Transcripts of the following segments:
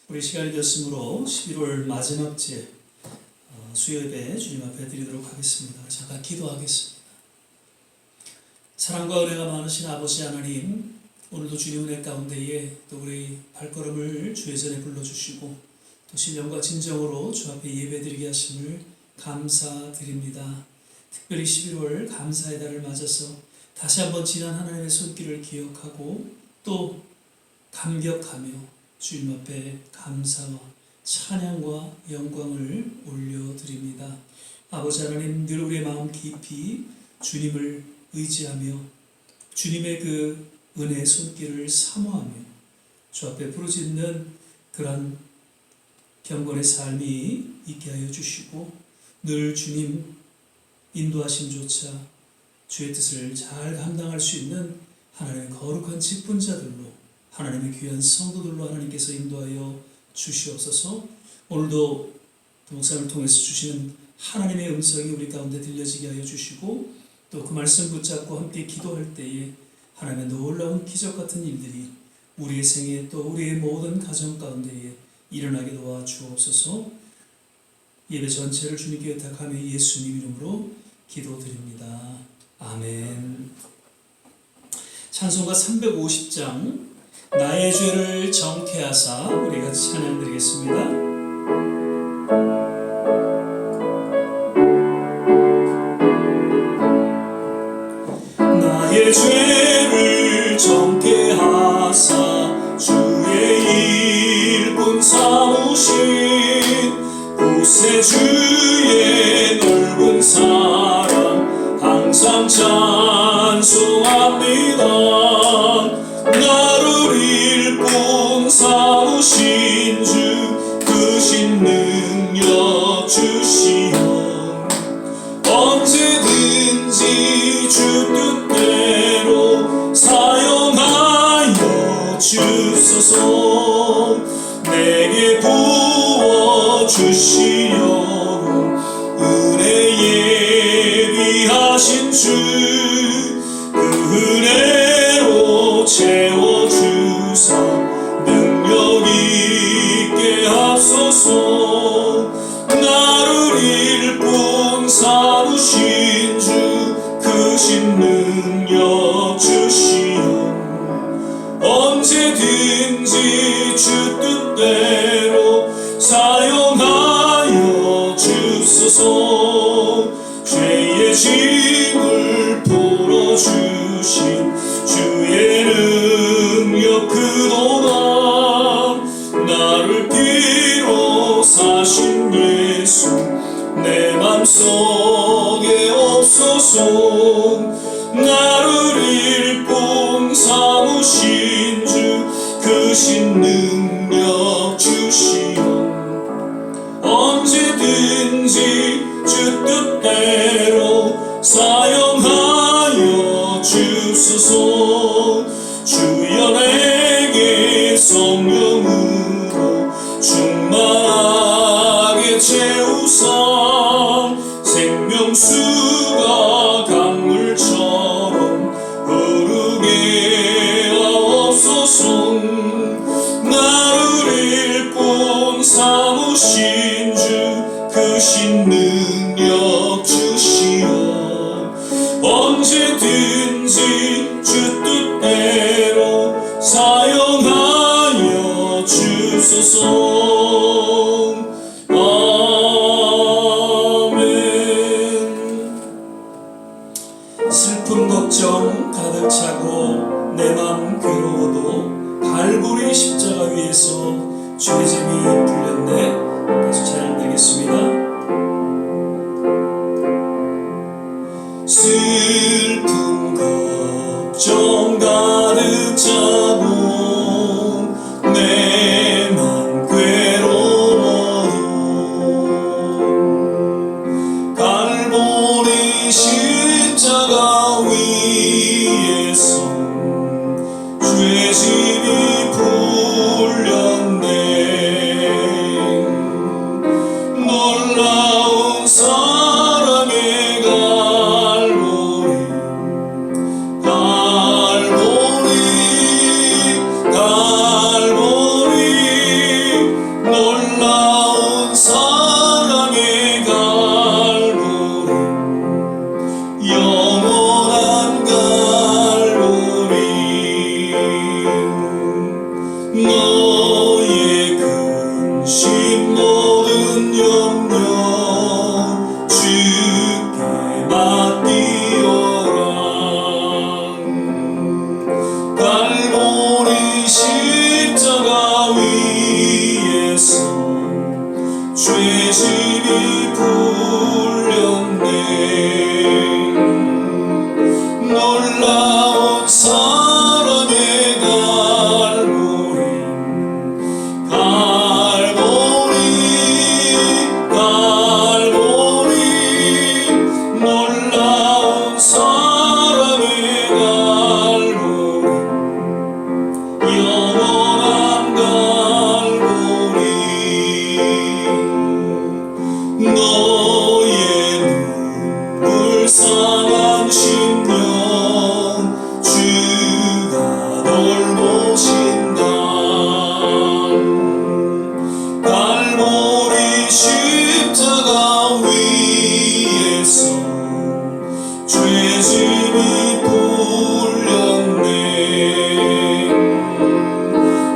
우리 시간이 되었으므로 11월 마지막 제 수요예배 주님 앞에 드리도록 하겠습니다. 잠깐 기도하겠습니다. 사랑과 은혜가 많으신 아버지 하나님, 오늘도 주님 은혜 가운데에 또 우리 발걸음을 주의 전에 불러주시고 또 신령과 진정으로 주 앞에 예배드리게 하심을 감사드립니다. 특별히 11월 감사의 달을 맞아서 다시 한번 지난 하나님의 손길을 기억하고 또 감격하며 주님 앞에 감사와 찬양과 영광을 올려드립니다. 아버지 하나님, 늘 우리의 마음 깊이 주님을 의지하며 주님의 그 은혜의 손길을 사모하며 주 앞에 부르짖는 그런 경건의 삶이 있게 하여 주시고 늘 주님 인도하심조차 주의 뜻을 잘 감당할 수 있는 하나님의 거룩한 직분자들로, 하나님의 귀한 성도들로 하나님께서 인도하여 주시옵소서. 오늘도 목사님을 통해서 주시는 하나님의 음성이 우리 가운데 들려지게 하여 주시고 또 그 말씀 붙잡고 함께 기도할 때에 하나님의 놀라운 기적 같은 일들이 우리의 생에 또 우리의 모든 가정 가운데에 일어나게 도와주옵소서. 예배 전체를 주님께 의탁하며 예수님 이름으로 기도드립니다. 아멘. 찬송가 350장 나의 죄를 정케하사 우리 같이 찬양 드리겠습니다. 나의 죄를 정케하사 주의 일꾼 삼으신 구세주의 넓은 사랑 항상 찬송합니다. 나를 일꾼 삼으신 주 크신 능력 주시오. 언제든지 주 뜻대로 사용하여 주소서. 내게 부어주시려고 은혜 예비하신 주 그 은혜로 채워주사 능력 있게 하소서. 나를 일꾼 삼으신 주 크신 능력 주시오. 언제든지 주 뜻대로 사용하여 주소서. 죄의 짐을 풀어주신 주의 능력 그동안 나를 피로 사신 예수 내 맘속에 없소서. 나를 일꾼 삼으신 주 크신 능력 주시오. 언제든지 주 뜻대로 사용하여 주소서. 주여 내게 성령으로 충만하게 채우사 생명수가 강물처럼 흐르게 하옵소서. 나를 일꾼 삼으신 주 크신 능력 주시오. 언제든지 주 뜻대로 사용하여 주소서. 아멘. 슬픔 걱정 가득 차고 내 맘 괴로워도 갈보리 십자가 위에서 주의 짐이 풀렸네. 다시 찬양 드리겠습니다. 슬픔 걱정 가득 차고 내 맘 괴로워도 갈보리 십자가 위에서 주의 짐이 풀렸네. 놀라 위에서 죄짐이 풀렸네. 놀라운 사랑의 갈보리 갈보리 갈보리 놀라운 사랑의 갈보리 영원한 갈보리 너의 눈물 상한 심령 주가 돌보신다. 갈보리 십자가 위에서 죄짐이 풀렸네.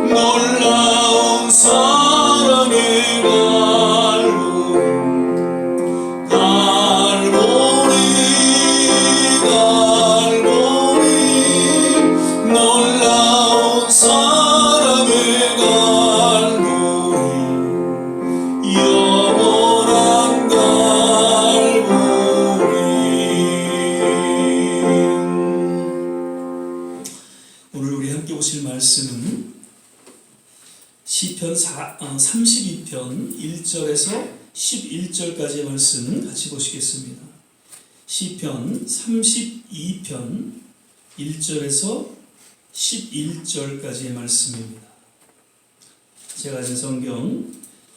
놀라운 사랑의 갈보리 갈보리 갈보리 놀라운 사랑의 갈보리 영원한 갈보리. 오늘 우리 함께 보실 말씀은 시편 32편 1절에서 11절까지의 말씀 같이 보시겠습니다. 시편 32편 1절에서 11절까지의 말씀입니다. 제가 가진 성경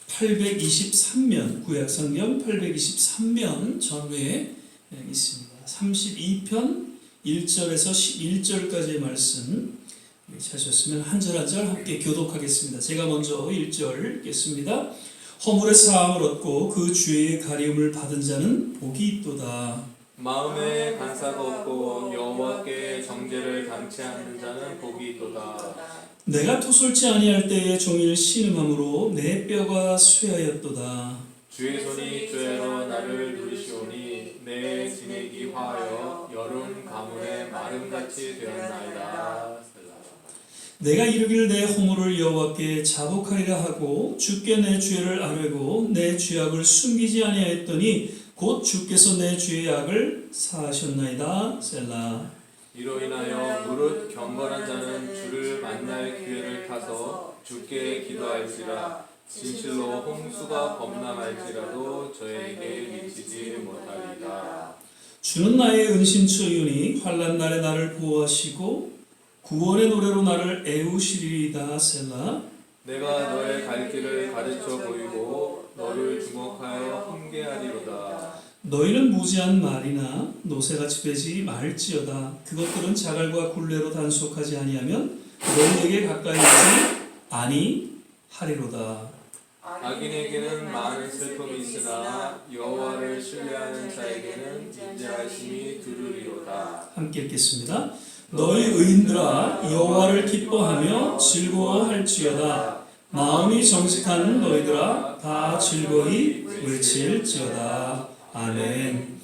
823면 구약성경 823면 전후에 있습니다. 32편 1절에서 11절까지의 말씀 찾으셨으면 한 절 한 절 함께 교독하겠습니다. 제가 먼저 1절 읽겠습니다. 허물의 사함을 얻고 그 죄의 가리움을 받은 자는 복이 있도다. 마음에 간사가 없고 여호와께 정죄를 당치 않는 자는 복이 있도다. 내가 토설지 아니할 때에 종일 신음함으로 내 뼈가 쇠하였도다. 주의 손이 죄로 나를 누르시오니 내 진액이 화하여 여름 가물에 마름같이 되었나이다. 내가 이르기를 내 허물을 여호와께 자복하리라 하고 주께 내 죄를 아뢰고 내 죄악을 숨기지 아니하였더니 곧 주께서 내 죄의 악을 사하셨나이다. 셀라. 이로 인하여 무릇 경건한 자는 주를 만날 기회를 타서 주께 기도할지라. 진실로 홍수가 범람할지라도 저에게 미치지 못하리이다. 주는 나의 은신처이오니 환난 날에 나를 보호하시고 구원의 노래로 나를 애우시리이다. 셀라. 내가 너의 갈 길을 가르쳐 보이고 너를 주목하여 훈계하리로다. 너희는 무지한 말이나 노새같이 되지 말지어다. 그것들은 자갈과 굴레로 단속하지 아니하면 너희에게 가까이 오지 아니하리로다. 악인에게는 많은 슬픔이 있으나 여호와를 신뢰하는 자에게는 인자하심이 두루리로다. 함께 읽겠습니다. 너희 의인들아 여호와를 기뻐하며 즐거워할지어다. 마음이 정직한 너희들아 다 즐거이 외칠지어다. 아멘.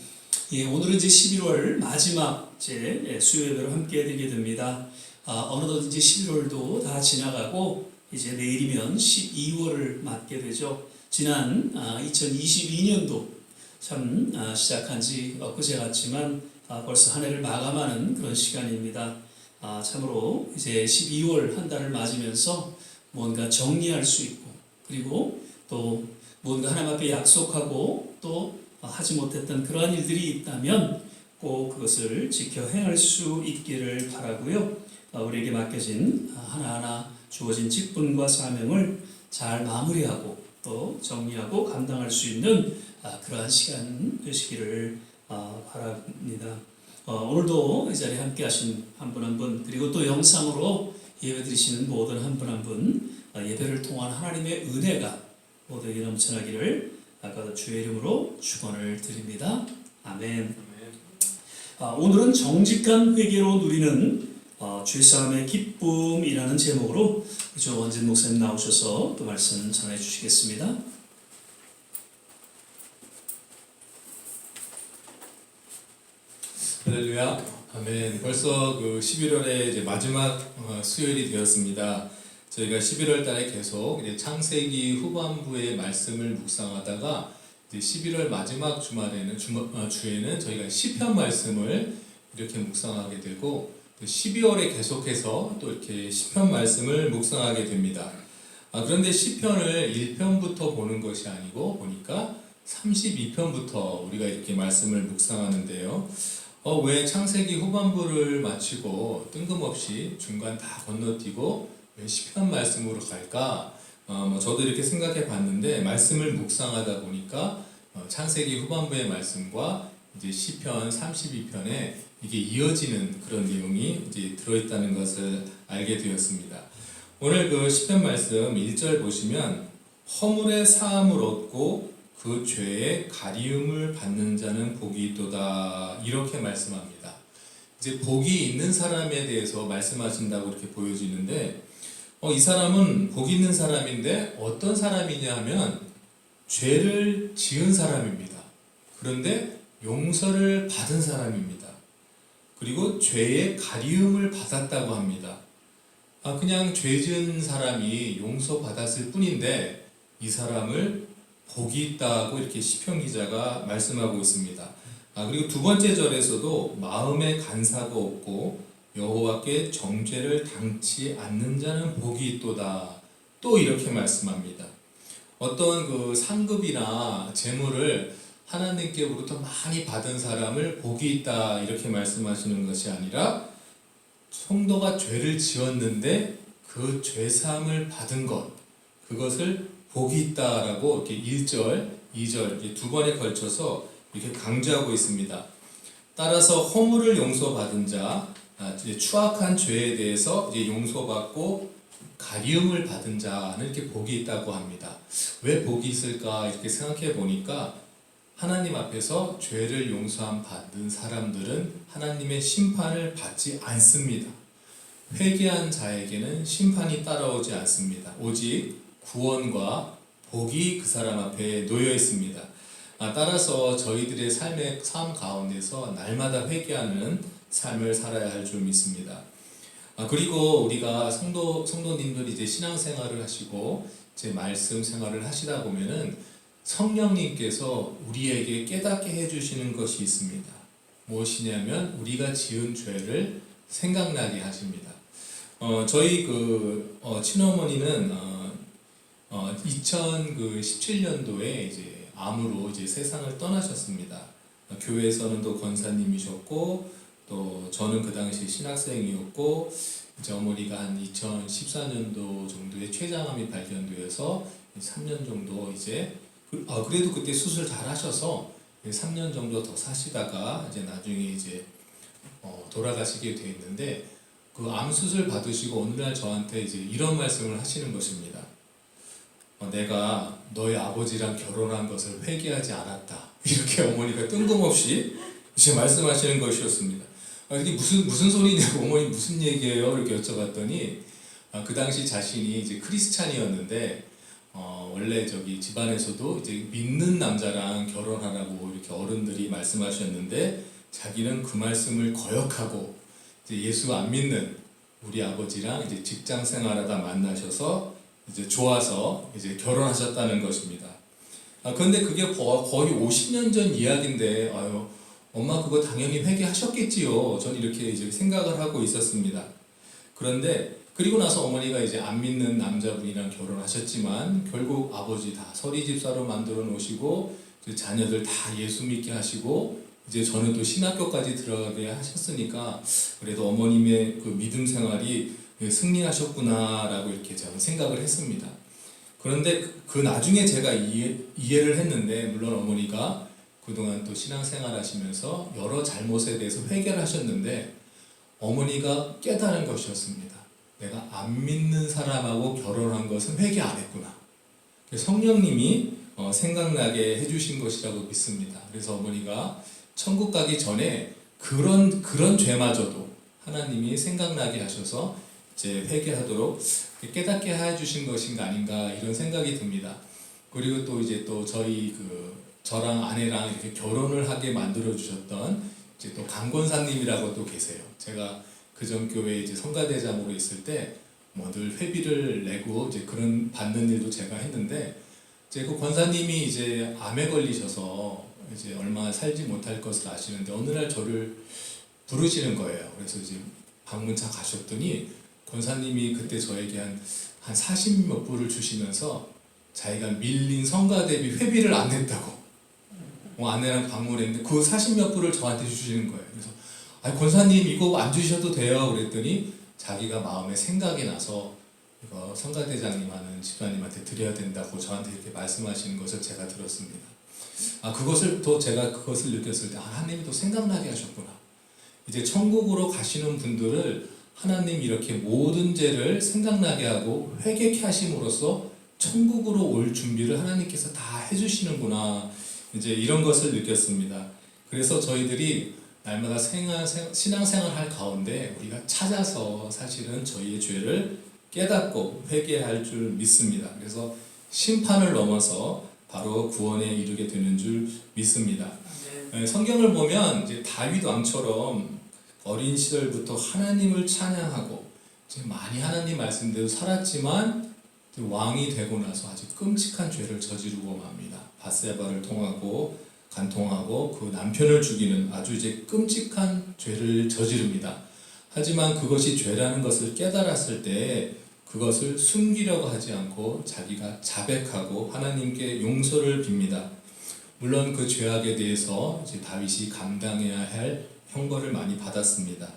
예, 오늘은 이제 11월 마지막 수요 예배로 함께 드리게 됩니다. 어느덧 이제 11월도 다 지나가고 이제 내일이면 12월을 맞게 되죠. 지난 2022년도 참 시작한 지 엊그제 같지만 벌써 한 해를 마감하는 그런 시간입니다. 참으로 이제 12월 한 달을 맞으면서 뭔가 정리할 수 있고 그리고 또 뭔가 하나님 앞에 약속하고 또 하지 못했던 그러한 일들이 있다면 꼭 그것을 지켜 행할 수 있기를 바라고요. 우리에게 맡겨진 하나하나 주어진 직분과 사명을 잘 마무리하고 또 정리하고 감당할 수 있는 그러한 시간 되시기를 바랍니다. 오늘도 이 자리에 함께 하신 한 분 한 분 그리고 또 영상으로 예배 드리시는 모든 한 분 한 분 예배를 통한 하나님의 은혜가 모두에게 넘쳐나기를 아까도 주의 이름으로 축원을 드립니다. 아멘. 오늘은 정직한 회개로 누리는 죄사함의 기쁨이라는 제목으로 원진 목사님 나오셔서 또 말씀 전해 주시겠습니다. 할렐루야, 아멘. 벌써 그 11월의 이제 마지막 수요일이 되었습니다. 저희가 11월 달에 계속 이제 창세기 후반부의 말씀을 묵상하다가 이제 11월 마지막 주에는 저희가 시편 말씀을 이렇게 묵상하게 되고, 또 12월에 계속해서 또 이렇게 시편 말씀을 묵상하게 됩니다. 그런데 시편을 1편부터 보는 것이 아니고 보니까 32편부터 우리가 이렇게 말씀을 묵상하는데요. 왜 창세기 후반부를 마치고 뜬금없이 중간 다 건너뛰고 왜 시편 말씀으로 갈까? 저도 이렇게 생각해 봤는데, 말씀을 묵상하다 보니까 창세기 후반부의 말씀과 이제 시편 32편에 이게 이어지는 그런 내용이 이제 들어있다는 것을 알게 되었습니다. 오늘 그 시편 말씀 1절 보시면 허물의 사함을 얻고 그 죄의 가리움을 받는 자는 복이 있도다, 이렇게 말씀합니다. 이제 복이 있는 사람에 대해서 말씀하신다고 이렇게 보여지는데, 이 사람은 복 있는 사람인데 어떤 사람이냐 하면 죄를 지은 사람입니다. 그런데 용서를 받은 사람입니다. 그리고 죄의 가리움을 받았다고 합니다. 그냥 죄 지은 사람이 용서받았을 뿐인데 이 사람을 복이 있다고 이렇게 시편 기자가 말씀하고 있습니다. 그리고 두 번째 절에서도 마음에 간사가 없고 여호와께 정죄를 당치 않는 자는 복이 있도다, 또 이렇게 말씀합니다. 어떤 그 상급이나 재물을 하나님께로부터 많이 받은 사람을 복이 있다 이렇게 말씀하시는 것이 아니라, 성도가 죄를 지었는데 그 죄사함을 받은 것, 그것을 복이 있다라고 이렇게 1절, 2절 두 번에 걸쳐서 이렇게 강조하고 있습니다. 따라서 허물을 용서받은 자, 이제 추악한 죄에 대해서 이제 용서받고 가리움을 받은 자는 이렇게 복이 있다고 합니다. 왜 복이 있을까 이렇게 생각해 보니까, 하나님 앞에서 죄를 용서함 받은 사람들은 하나님의 심판을 받지 않습니다. 회개한 자에게는 심판이 따라오지 않습니다. 오직 구원과 복이 그 사람 앞에 놓여 있습니다. 따라서 저희들의 삶 가운데서 날마다 회개하는 삶을 살아야 할 줄 믿습니다. 그리고 우리가 성도님들이 이제 신앙생활을 하시고 이제 말씀 생활을 하시다 보면은 성령님께서 우리에게 깨닫게 해주시는 것이 있습니다. 무엇이냐면 우리가 지은 죄를 생각나게 하십니다. 저희 친어머니는 2017년도에 이제 암으로 이제 세상을 떠나셨습니다. 교회에서는 또 권사님이셨고, 또 저는 그 당시 신학생이었고, 이제 어머니가 한 2014년도 정도에 췌장암이 발견되어서 3년 정도 이제 그래도 그때 수술 잘 하셔서 3년 정도 더 사시다가 이제 나중에 이제 돌아가시게 돼 있는데, 그 암 수술 받으시고 어느 날 저한테 이제 이런 말씀을 하시는 것입니다. 내가 너의 아버지랑 결혼한 것을 회개하지 않았다, 이렇게 어머니가 뜬금없이 이제 말씀하시는 것이었습니다. 이게 무슨 소리냐고, 어머니 무슨 얘기예요? 이렇게 여쭤봤더니, 그 당시 자신이 이제 크리스찬이었는데, 원래 집안에서도 이제 믿는 남자랑 결혼하라고 이렇게 어른들이 말씀하셨는데, 자기는 그 말씀을 거역하고 이제 예수 안 믿는 우리 아버지랑 이제 직장 생활하다 만나셔서 이제 좋아서 이제 결혼하셨다는 것입니다. 그런데 그게 거의 50년 전 이야기인데, 엄마 그거 당연히 회개하셨겠지요. 전 이렇게 이제 생각을 하고 있었습니다. 그런데 그리고 나서 어머니가 이제 안 믿는 남자분이랑 결혼하셨지만 결국 아버지 다 서리 집사로 만들어 놓으시고, 자녀들 다 예수 믿게 하시고, 이제 저는 또 신학교까지 들어가게 하셨으니까 그래도 어머님의 그 믿음 생활이 승리하셨구나라고 이렇게 저는 생각을 했습니다. 그런데 그 나중에 제가 이해를 했는데, 물론 어머니가 그동안 또 신앙생활 하시면서 여러 잘못에 대해서 회개를 하셨는데, 어머니가 깨달은 것이었습니다. 내가 안 믿는 사람하고 결혼한 것은 회개 안 했구나. 성령님이 생각나게 해주신 것이라고 믿습니다. 그래서 어머니가 천국 가기 전에 그런 죄마저도 하나님이 생각나게 하셔서 이제 회개하도록 깨닫게 해주신 것인가 아닌가, 이런 생각이 듭니다. 그리고 또 이제 또 저랑 아내랑 이렇게 결혼을 하게 만들어 주셨던 이제 또 강권사님이라고 또 계세요. 제가 그전 교회에 이제 성가대장으로 있을 때 뭐 늘 회비를 내고 이제 그런 받는 일도 제가 했는데 이제 그 권사님이 이제 암에 걸리셔서 이제 얼마 살지 못할 것을 아시는데 어느 날 저를 부르시는 거예요. 그래서 이제 방문차 가셨더니 권사님이 그때 저에게 한 40몇 불을 주시면서 자기가 밀린 성가 대비 회비를 안 냈다고 아내랑 방문했는데 그 40몇 불을 저한테 주시는 거예요. 그래서 권사님 이거 안 주셔도 돼요 그랬더니 자기가 마음에 생각이 나서 이거 성가대장님 하는 집사님한테 드려야 된다고 저한테 이렇게 말씀하시는 것을 제가 들었습니다. 제가 그것을 느꼈을 때 하나님이 또 생각나게 하셨구나. 이제 천국으로 가시는 분들을 하나님 이렇게 모든 죄를 생각나게 하고 회개케 하심으로써 천국으로 올 준비를 하나님께서 다 해주시는구나. 이제 이런 것을 느꼈습니다. 그래서 저희들이 날마다 신앙생활 할 가운데 우리가 찾아서 사실은 저희의 죄를 깨닫고 회개할 줄 믿습니다. 그래서 심판을 넘어서 바로 구원에 이르게 되는 줄 믿습니다. 성경을 보면 이제 다윗 왕처럼 어린 시절부터 하나님을 찬양하고 이제 많이 하나님 말씀대로 살았지만 왕이 되고 나서 아주 끔찍한 죄를 저지르고 맙니다. 밧세바를 통하고 간통하고 그 남편을 죽이는 아주 이제 끔찍한 죄를 저지릅니다. 하지만 그것이 죄라는 것을 깨달았을 때 그것을 숨기려고 하지 않고 자기가 자백하고 하나님께 용서를 빕니다. 물론 그 죄악에 대해서 이제 다윗이 감당해야 할 형벌을 많이 받았습니다.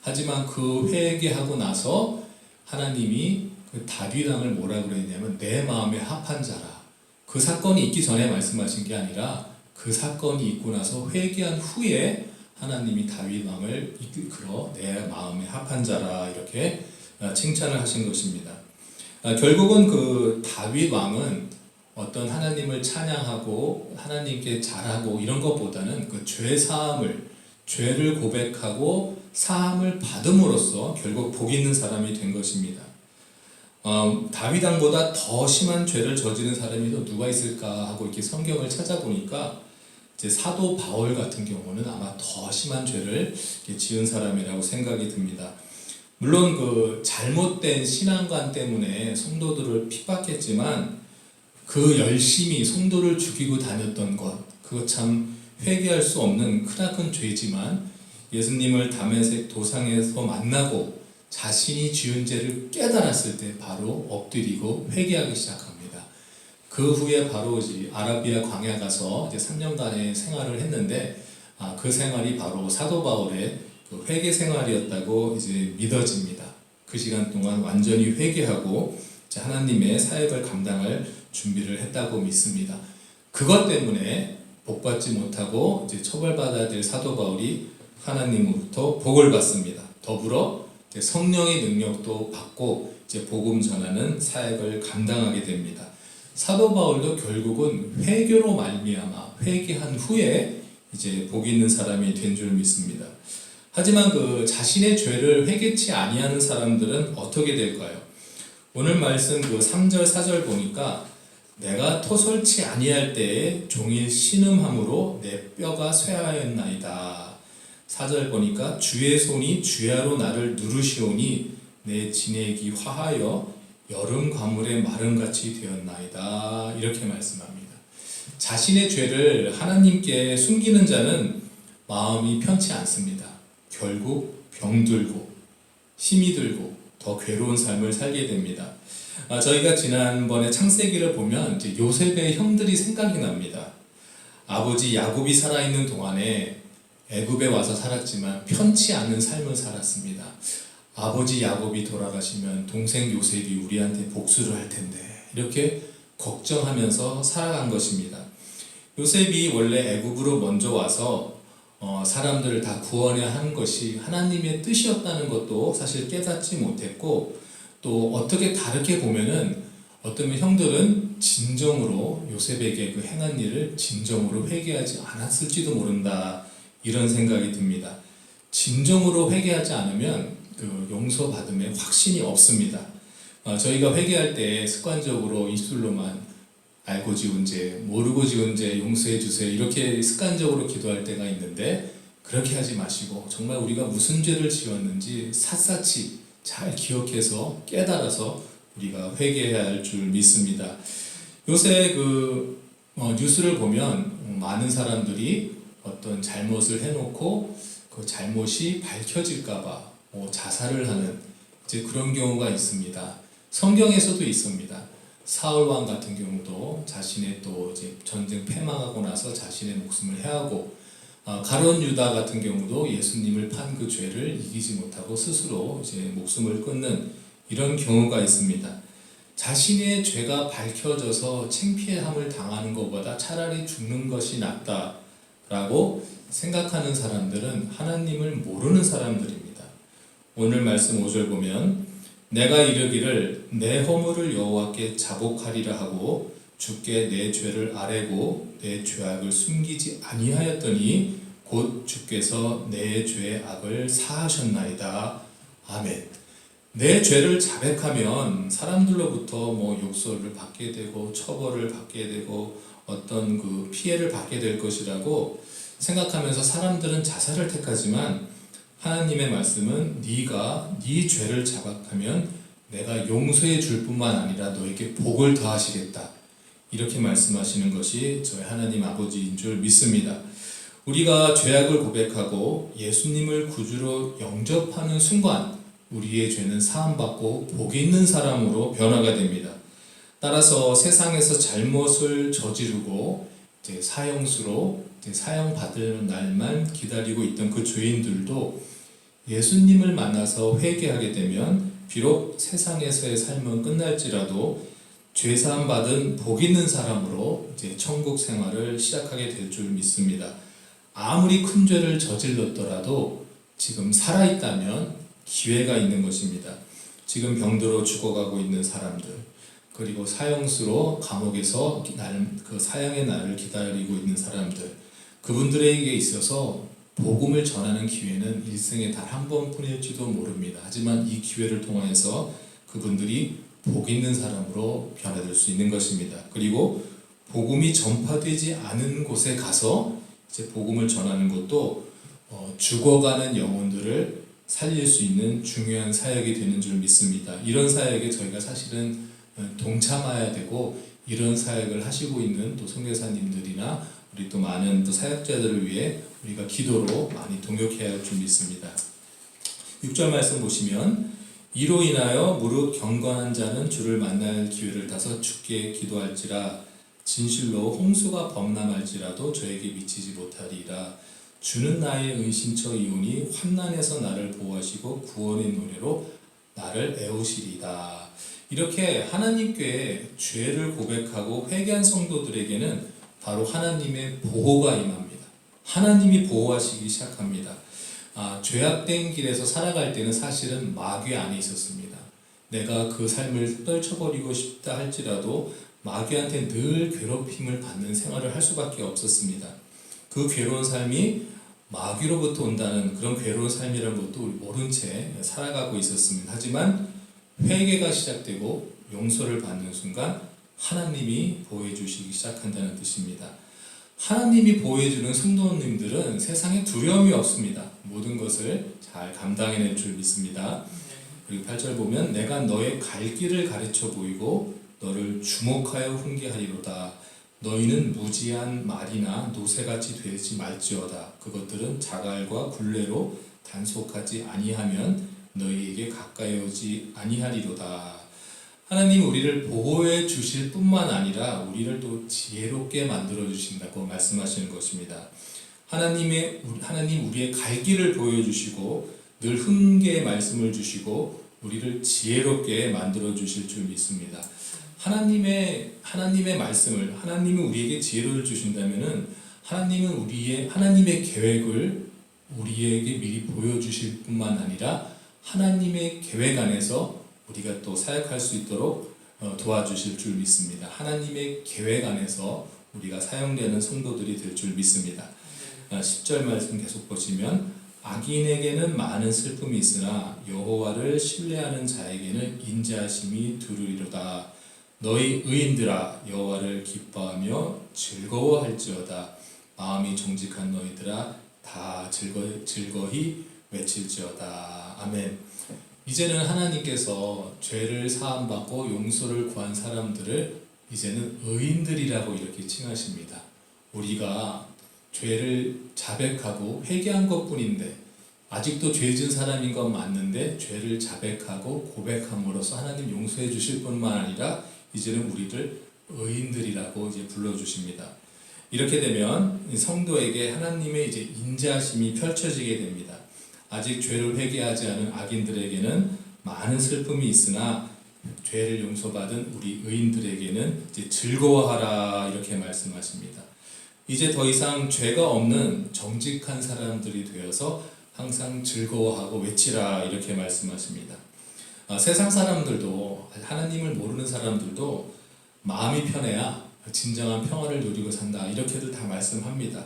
하지만 그 회개하고 나서 하나님이 그 다윗 왕을 뭐라 그랬냐면 내 마음에 합한 자라. 그 사건이 있기 전에 말씀하신 게 아니라 그 사건이 있고 나서 회개한 후에 하나님이 다윗 왕을 이끌어 내 마음에 합한 자라 이렇게 칭찬을 하신 것입니다. 결국은 그 다윗 왕은 어떤 하나님을 찬양하고 하나님께 잘하고 이런 것보다는 그 죄 사함을 죄를 고백하고 사함을 받음으로써 결국 복 있는 사람이 된 것입니다. 다윗 왕보다 더 심한 죄를 저지른 사람이 또 누가 있을까 하고 이렇게 성경을 찾아보니까 이제 사도 바울 같은 경우는 아마 더 심한 죄를 지은 사람이라고 생각이 듭니다. 물론 그 잘못된 신앙관 때문에 성도들을 핍박했지만 그 열심히 성도를 죽이고 다녔던 것, 그거 참 회개할 수 없는 크나큰 죄지만 예수님을 다메섹 도상에서 만나고 자신이 지은 죄를 깨달았을 때 바로 엎드리고 회개하기 시작합니다. 그 후에 바로 이제 아라비아 광야 가서 이제 3년간의 생활을 했는데 그 생활이 바로 사도 바울의 그 회개 생활이었다고 이제 믿어집니다. 그 시간 동안 완전히 회개하고 이제 하나님의 사역을 감당할 준비를 했다고 믿습니다. 그것 때문에 복받지 못하고 이제 처벌받아야 될 사도 바울이 하나님으로부터 복을 받습니다. 더불어 이제 성령의 능력도 받고 이제 복음 전하는 사역을 감당하게 됩니다. 사도 바울도 결국은 회개로 말미암아 회개한 후에 이제 복 있는 사람이 된 줄 믿습니다. 하지만 그 자신의 죄를 회개치 아니하는 사람들은 어떻게 될까요? 오늘 말씀 그 3절 4절 보니까 내가 토설치 아니할 때에 종일 신음함으로 내 뼈가 쇠하였나이다. 4절 보니까 주의 손이 주야로 나를 누르시오니 내 진액이 화하여 여름 가물의 마름같이 되었나이다. 이렇게 말씀합니다. 자신의 죄를 하나님께 숨기는 자는 마음이 편치 않습니다. 결국 병들고 힘이 들고 더 괴로운 삶을 살게 됩니다. 저희가 지난번에 창세기를 보면 이제 요셉의 형들이 생각이 납니다. 아버지 야곱이 살아있는 동안에 애굽에 와서 살았지만 편치 않은 삶을 살았습니다. 아버지 야곱이 돌아가시면 동생 요셉이 우리한테 복수를 할 텐데 이렇게 걱정하면서 살아간 것입니다. 요셉이 원래 애굽으로 먼저 와서 사람들을 다 구원해야 하는 것이 하나님의 뜻이었다는 것도 사실 깨닫지 못했고 또 어떻게 다르게 보면은 어떤 형들은 진정으로 요셉에게 그 행한 일을 진정으로 회개하지 않았을지도 모른다 이런 생각이 듭니다. 진정으로 회개하지 않으면 그 용서받음에 확신이 없습니다. 저희가 회개할 때 습관적으로 입술로만 알고 지은 죄, 모르고 지은 죄 용서해 주세요 이렇게 습관적으로 기도할 때가 있는데 그렇게 하지 마시고 정말 우리가 무슨 죄를 지었는지 샅샅이 잘 기억해서 깨달아서 우리가 회개해야 할 줄 믿습니다. 요새 뉴스를 보면 많은 사람들이 어떤 잘못을 해놓고 그 잘못이 밝혀질까봐 자살을 하는 이제 그런 경우가 있습니다. 성경에서도 있습니다. 사울 왕 같은 경우도 자신의 또 이제 전쟁 패망하고 나서 자신의 목숨을 해하고 가룟 유다 같은 경우도 예수님을 판 그 죄를 이기지 못하고 스스로 이제 목숨을 끊는 이런 경우가 있습니다. 자신의 죄가 밝혀져서 창피함을 당하는 것보다 차라리 죽는 것이 낫다라고 생각하는 사람들은 하나님을 모르는 사람들입니다. 오늘 말씀 5절 보면 내가 이르기를 내 허물을 여호와께 자복하리라 하고 주께 내 죄를 아뢰고 내 죄악을 숨기지 아니하였더니 곧 주께서 내 죄의 악을 사하셨나이다. 아멘. 내 죄를 자백하면 사람들로부터 욕설을 받게 되고 처벌을 받게 되고 어떤 그 피해를 받게 될 것이라고 생각하면서 사람들은 자살을 택하지만 하나님의 말씀은 네가 네 죄를 자백하면 내가 용서해 줄 뿐만 아니라 너에게 복을 더하시겠다. 이렇게 말씀하시는 것이 저희 하나님 아버지인 줄 믿습니다. 우리가 죄악을 고백하고 예수님을 구주로 영접하는 순간 우리의 죄는 사함받고 복 있는 사람으로 변화가 됩니다. 따라서 세상에서 잘못을 저지르고 이제 사형수로 이제 사형받을 날만 기다리고 있던 그 죄인들도 예수님을 만나서 회개하게 되면 비록 세상에서의 삶은 끝날지라도 죄사함 받은 복 있는 사람으로 이제 천국 생활을 시작하게 될 줄 믿습니다. 아무리 큰 죄를 저질렀더라도 지금 살아있다면 기회가 있는 것입니다. 지금 병들어 죽어가고 있는 사람들, 그리고 사형수로 감옥에서 그 사형의 날을 기다리고 있는 사람들, 그분들에게 있어서 복음을 전하는 기회는 일생에 단 한 번뿐일지도 모릅니다. 하지만 이 기회를 통해서 그분들이 복 있는 사람으로 변화될 수 있는 것입니다. 그리고 복음이 전파되지 않은 곳에 가서 이제 복음을 전하는 것도 죽어가는 영혼들을 살릴 수 있는 중요한 사역이 되는 줄 믿습니다. 이런 사역에 저희가 사실은 동참해야 되고 이런 사역을 하시고 있는 또 선교사님들이나 우리 또 많은 또 사역자들을 위해 우리가 기도로 많이 동역해야 할 줄 믿습니다. 6절 말씀 보시면 이로 인하여 무릇 경건한 자는 주를 만날 기회를 타서 주께 기도할지라 진실로 홍수가 범람할지라도 저에게 미치지 못하리라. 주는 나의 은신처이오니 환난에서 나를 보호하시고 구원의 노래로 나를 애우시리다. 이렇게 하나님께 죄를 고백하고 회개한 성도들에게는 바로 하나님의 보호가 임합니다. 하나님이 보호하시기 시작합니다. 죄악된 길에서 살아갈 때는 사실은 마귀 안에 있었습니다. 내가 그 삶을 떨쳐버리고 싶다 할지라도 마귀한테 늘 괴롭힘을 받는 생활을 할 수밖에 없었습니다. 그 괴로운 삶이 마귀로부터 온다는 그런 괴로운 삶이라는 것도 모른 채 살아가고 있었습니다. 하지만 회개가 시작되고 용서를 받는 순간 하나님이 보호해 주시기 시작한다는 뜻입니다. 하나님이 보호해 주는 성도님들은 세상에 두려움이 없습니다. 모든 것을 잘 감당해낼 줄 믿습니다. 그리고 8절 보면 내가 너의 갈 길을 가르쳐 보이고 너를 주목하여 훈계하리로다. 너희는 무지한 말이나 노새같이 되지 말지어다. 그것들은 자갈과 굴레로 단속하지 아니하면 너희에게 가까이 오지 아니하리로다. 하나님 우리를 보호해 주실 뿐만 아니라 우리를 또 지혜롭게 만들어 주신다고 말씀하시는 것입니다. 하나님 우리의 갈 길을 보여주시고 늘 훈계의 말씀을 주시고 우리를 지혜롭게 만들어 주실 줄 믿습니다. 하나님의 말씀을 하나님이 우리에게 지혜를 주신다면은 하나님의 계획을 우리에게 미리 보여주실 뿐만 아니라 하나님의 계획 안에서 우리가 또 사역할 수 있도록 도와주실 줄 믿습니다. 하나님의 계획 안에서 우리가 사용되는 성도들이 될 줄 믿습니다. 10절 말씀 계속 보시면 악인에게는 많은 슬픔이 있으나 여호와를 신뢰하는 자에게는 인자하심이 두루리로다. 너희 의인들아 여호와를 기뻐하며 즐거워할지어다. 마음이 정직한 너희들아 다 즐거이 외칠지어다. 아멘. 이제는 하나님께서 죄를 사함받고 용서를 구한 사람들을 이제는 의인들이라고 이렇게 칭하십니다. 우리가 죄를 자백하고 회개한 것뿐인데 아직도 죄 지은 사람인 건 맞는데 죄를 자백하고 고백함으로써 하나님 용서해 주실 뿐만 아니라 이제는 우리를 의인들이라고 이제 불러주십니다. 이렇게 되면 성도에게 하나님의 이제 인자하심이 펼쳐지게 됩니다. 아직 죄를 회개하지 않은 악인들에게는 많은 슬픔이 있으나 죄를 용서받은 우리 의인들에게는 이제 즐거워하라 이렇게 말씀하십니다. 이제 더 이상 죄가 없는 정직한 사람들이 되어서 항상 즐거워하고 외치라 이렇게 말씀하십니다. 세상 사람들도 하나님을 모르는 사람들도 마음이 편해야 진정한 평안을 누리고 산다 이렇게들 다 말씀합니다.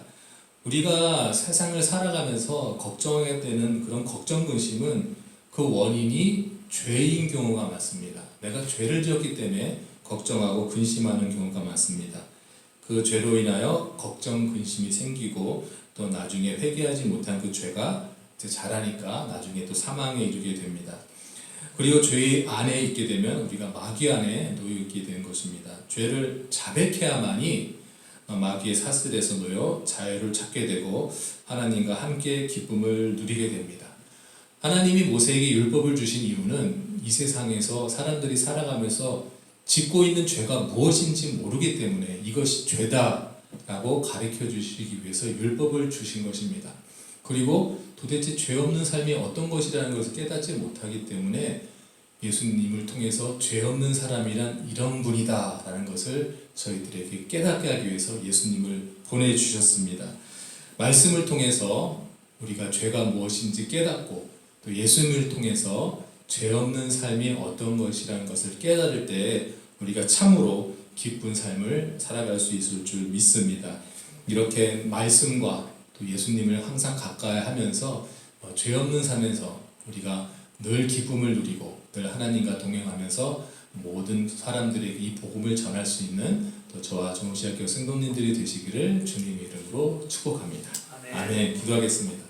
우리가 세상을 살아가면서 걱정하게 되는 그런 걱정 근심은 그 원인이 죄인 경우가 많습니다. 내가 죄를 지었기 때문에 걱정하고 근심하는 경우가 많습니다. 그 죄로 인하여 걱정 근심이 생기고 또 나중에 회개하지 못한 그 죄가 자라니까 나중에 또 사망에 이르게 됩니다. 그리고 죄 안에 있게 되면 우리가 마귀 안에 놓여 있게 되는 것입니다. 죄를 자백해야만이 마귀의 사슬에서 놓여 자유를 찾게 되고 하나님과 함께 기쁨을 누리게 됩니다. 하나님이 모세에게 율법을 주신 이유는 이 세상에서 사람들이 살아가면서 짓고 있는 죄가 무엇인지 모르기 때문에 이것이 죄다라고 가르쳐 주시기 위해서 율법을 주신 것입니다. 그리고 도대체 죄 없는 삶이 어떤 것이라는 것을 깨닫지 못하기 때문에 예수님을 통해서 죄 없는 사람이란 이런 분이다 라는 것을 저희들에게 깨닫게 하기 위해서 예수님을 보내주셨습니다. 말씀을 통해서 우리가 죄가 무엇인지 깨닫고 또 예수님을 통해서 죄 없는 삶이 어떤 것이라는 것을 깨달을 때 우리가 참으로 기쁜 삶을 살아갈 수 있을 줄 믿습니다. 이렇게 말씀과 또 예수님을 항상 가까이 하면서 죄 없는 삶에서 우리가 늘 기쁨을 누리고 늘 하나님과 동행하면서 모든 사람들에게 이 복음을 전할 수 있는 또 저와 정시학교 성도님들이 되시기를 주님의 이름으로 축복합니다. 아멘. 기도하겠습니다.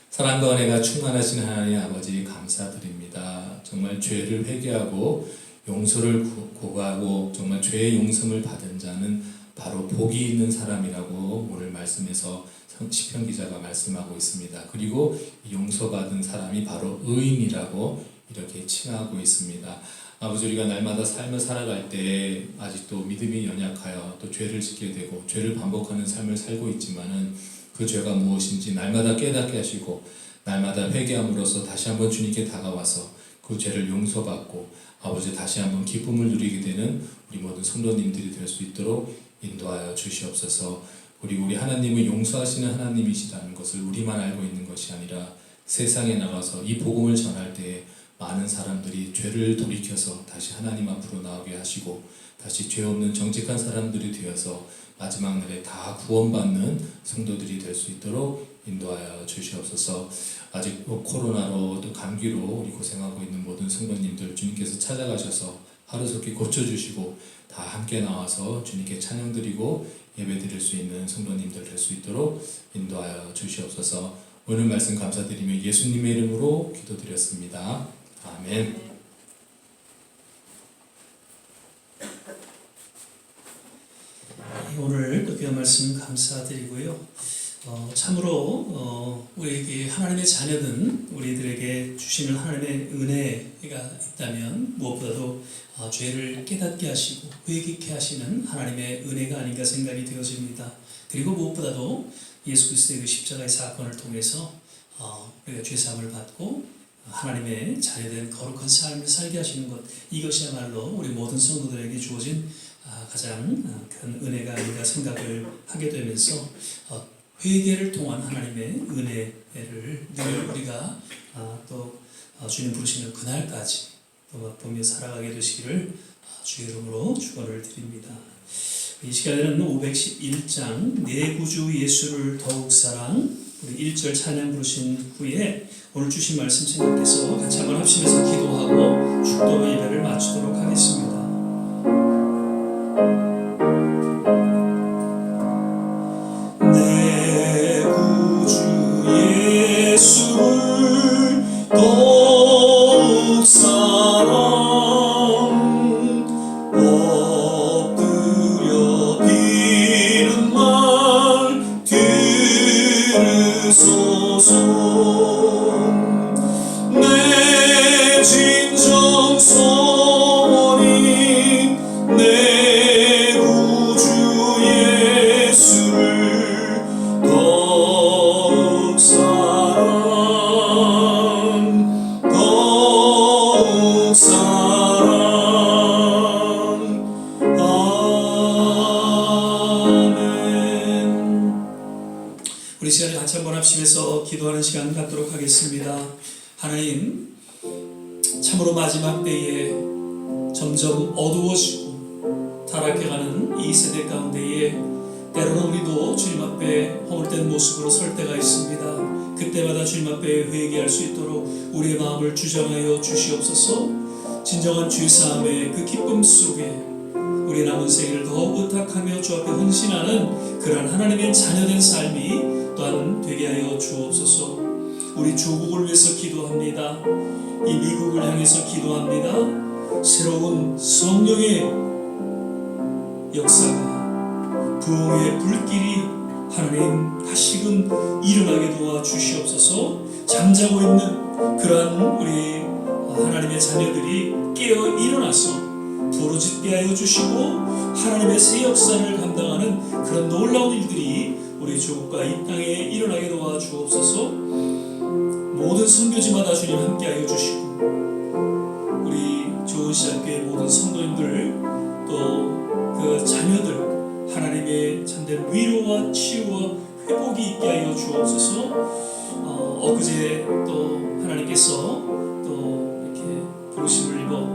사랑과 은혜가 충만하신 하나님 아버지 감사드립니다. 정말 죄를 회개하고 용서를 구하고 정말 죄의 용서를 받은 자는 바로 복이 있는 사람이라고 오늘 말씀에서 시편 기자가 말씀하고 있습니다. 그리고 용서받은 사람이 바로 의인이라고 이렇게 칭하고 있습니다. 아버지, 우리가 날마다 삶을 살아갈 때 아직도 믿음이 연약하여 또 죄를 짓게 되고 죄를 반복하는 삶을 살고 있지만은 그 죄가 무엇인지 날마다 깨닫게 하시고 날마다 회개함으로써 다시 한번 주님께 다가와서 그 죄를 용서받고 아버지 다시 한번 기쁨을 누리게 되는 우리 모든 성도님들이 될 수 있도록 인도하여 주시옵소서. 그리고 우리 하나님은 용서하시는 하나님이시라는 것을 우리만 알고 있는 것이 아니라 세상에 나가서 이 복음을 전할 때에 많은 사람들이 죄를 돌이켜서 다시 하나님 앞으로 나오게 하시고 다시 죄 없는 정직한 사람들이 되어서 마지막 날에 다 구원받는 성도들이 될 수 있도록 인도하여 주시옵소서. 아직 코로나로 또 감기로 우리 고생하고 있는 모든 성도님들 주님께서 찾아가셔서 하루속히 고쳐주시고 다 함께 나와서 주님께 찬양드리고 예배드릴 수 있는 성도님들 될 수 있도록 인도하여 주시옵소서. 오늘 말씀 감사드리며 예수님의 이름으로 기도드렸습니다. 아멘. 오늘 또 귀한 말씀 감사드리고요. 참으로 우리에게 하나님의 자녀든 우리들에게 주시는 하나님의 은혜가 있다면 무엇보다도 죄를 깨닫게 하시고 회개케 하시는 하나님의 은혜가 아닌가 생각이 되어집니다. 그리고 무엇보다도 예수 그리스도의 그 십자가의 사건을 통해서 우리가 죄사함을 받고 하나님의 자녀된 거룩한 삶을 살게 하시는 것, 이것이야말로 우리 모든 성도들에게 주어진 가장 큰 은혜가 아닌가 생각을 하게 되면서 회개를 통한 하나님의 은혜를 늘 우리가 또 주님 부르시는 그날까지 또 맛보며 살아가게 되시기를 주의 이름으로 축원을 드립니다. 이 시간에는 511장 내 구주 예수를 더욱 사랑 우리 1절 찬양 부르신 후에 오늘 주신 말씀 생각해서 같이 한번 합심해서 기도하고 축도 예배를 마치도록 하겠습니다. 내 구주 예수를 더욱 합심해서 기도하는 시간 갖도록 하겠습니다. 하나님, 참으로 마지막 때에 점점 어두워지고 타락해가는 이 세대 가운데에 때로는 우리도 주님 앞에 허물된 모습으로 설 때가 있습니다. 그때마다 주님 앞에 회개할 수 있도록 우리의 마음을 주장하여 주시옵소서. 진정한 죄사함의 그 기쁨 속에 우리 남은 생애를 더욱 의탁하며 주 앞에 헌신하는 그러한 하나님의 자녀된 삶이 또한 되게 하여 주옵소서. 우리 조국을 위해서 기도합니다. 이 미국을 향해서 기도합니다. 새로운 성령의 역사가 부흥의 불길이 하나님 다시금 일어나게 도와주시옵소서. 잠자고 있는 그러한 우리 하나님의 자녀들이 깨어 일어나서 부르짖게 하여 주시고 하나님의 새 역사를 감당하는 그런 놀라운 일들이 우리 조국과 이 땅에 일어나게 도와주옵소서. 모든 선교지마다 주님 함께 하여 주시고 우리 좋은시학교의 모든 성도님들 또 그 자녀들 하나님의 참된 위로와 치유와 회복이 있게 하여 주옵소서. 엊그제 또 하나님께서 또 이렇게 부르심을 입어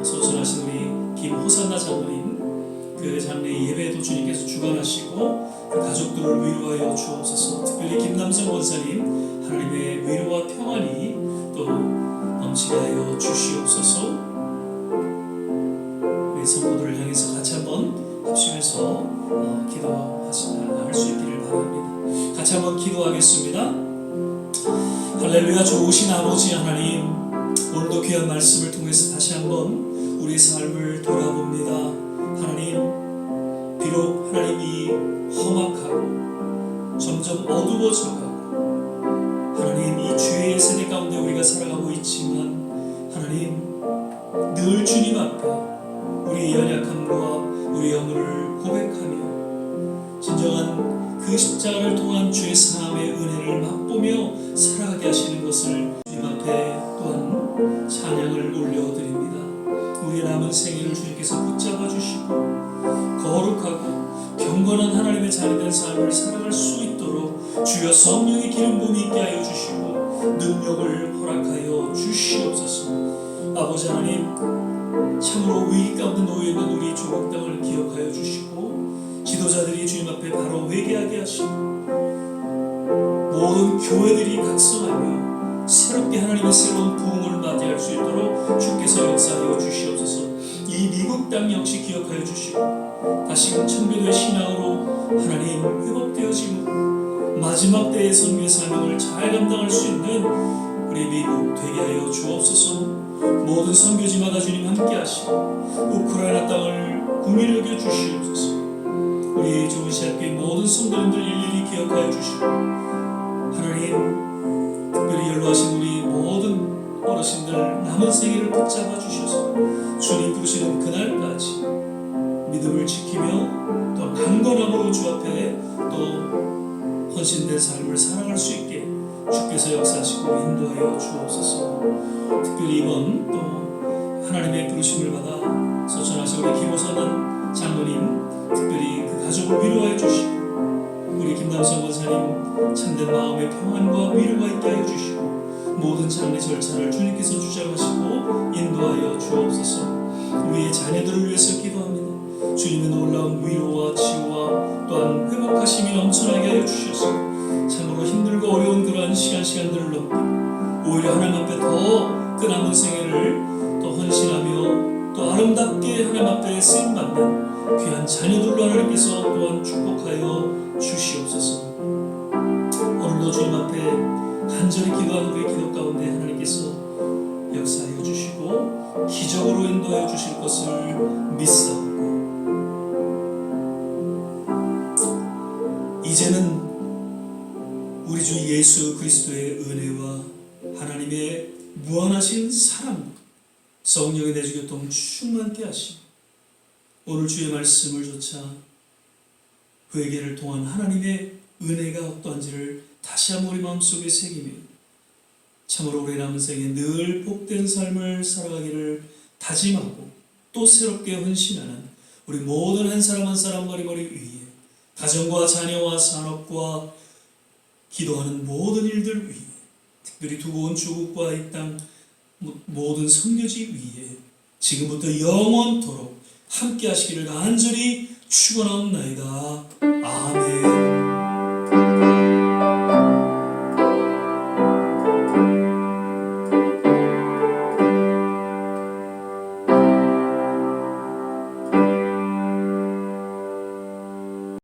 소천하신 우리 김호산나 장로님 그 장례 예배도 주님께서 주관하시고 그 가족들을 위로하여 주옵소서. 특별히 김남성 원사님 하나님의 위로와 평안이 또 넘치게 하여 주시옵소서. 우리 성도들을 향해서 같이 한번 합심해서 기도할 수 있기를 바랍니다. 같이 한번 기도하겠습니다. 할렐루야. 좋으신 아버지 하나님, 오늘도 귀한 말씀을 통해서 다시 한번 우리 삶을 돌아봅니다. 하나님, 비록 하나님이 험악하고 점점 어두워져가고 하나님 이 죄의 세대 가운데 우리가 살아가고 있지만 하나님 늘 주님 앞에 우리의 연약함과 우리의 허물을 고백하며 진정한 그 십자가를 통한 죄 사함의 은혜를 맛보며 살아가게 하시는 것을 주님 앞에 또한 찬양을 올려드립니다. 우리의 남은 생애를 주님께서 붙잡아 주시고 거룩하고 경건한 하나님의 자녀된 삶을 살아갈 수 있도록 주여 성령의 기름 부음이 있게 하여 주시고 능력을 허락하여 주시옵소서. 아버지 하나님, 참으로 위기 가운데 놓여있는 우리 조국 땅을 기억하여 주시고 지도자들이 주님 앞에 바로 회개하게 하시고 모든 교회들이 각성하며 새롭게 하나님의 새로운 부흥을 맞이할 수 있도록 주께서 역사하여 주시옵소서. 이 미국 땅 역시 기억하여 주시고 다시금 청교도의 신앙으로 하나님 회복되어지고 마지막 때의 선교의 사명을 잘 감당할 수 있는 우리 미국 되게 하여 주옵소서. 모든 선교지마다 주님 함께 하시고 우크라이나 땅을 국민을 여겨 주시옵소서. 우리 좋은시학교의 모든 성도님들 일일이 기억하여 주시고 하나님 특별히 연로하신 우리 모든 어르신들 남은 생애를 붙잡아 주셔서 주님 부르시는 그날까지 믿음을 지키며 또 강건함으로 주 앞에 또 헌신된 삶을 살아갈 수 있게 주께서 역사하시고 인도하여 주옵소서. 특별히 이번 또 하나님의 부르심을 받아 소천하신 우리 김호선 장로님 특별히 그 가족을 위로하여 주시고 우리 김남성 권사님 참된 마음의 평안과 위로가 있게 하여 주시고 모든 장례 절차를 주님께서 주장하시고 인도하여 주옵소서. 우리의 자녀들을 위해서 기도합니다. 주님의 놀라운 위로와 치유와 또한 회복하심이 넘쳐나게 하여 주셔서 참으로 힘들고 어려운 그러한 시간들을 넘기고 오히려 하나님 앞에 더 그 남은 생애를 또 헌신하며 또 아름답게 하나님 앞에 쓰임받는 귀한 자녀들로 하나님께서 또한 축복하여 주시옵소서. 오늘도 주님 앞에 간절히 기도하는 우리 기도 가운데 하나님께서 역사하여 주시고 기적으로 인도하여 주실 것을 믿사옵고 이제는 우리 주 예수 그리스도의 은혜와 하나님의 무한하신 사랑 성령의 내주교통 충만케 하시고 오늘 주의 말씀을 조차 회개를 통한 하나님의 은혜가 어떠한지를 다시 한번 우리 마음속에 새기며 참으로 우리 남은 생에 늘 복된 삶을 살아가기를 다짐하고 또 새롭게 헌신하는 우리 모든 한 사람 한 사람 머리머리 위에 가정과 자녀와 산업과 기도하는 모든 일들 위에 특별히 두고 온 조국과 이 땅 모든 선교지 위에 지금부터 영원토록 함께 하시기를 간절히 축원하옵나이다. 아멘.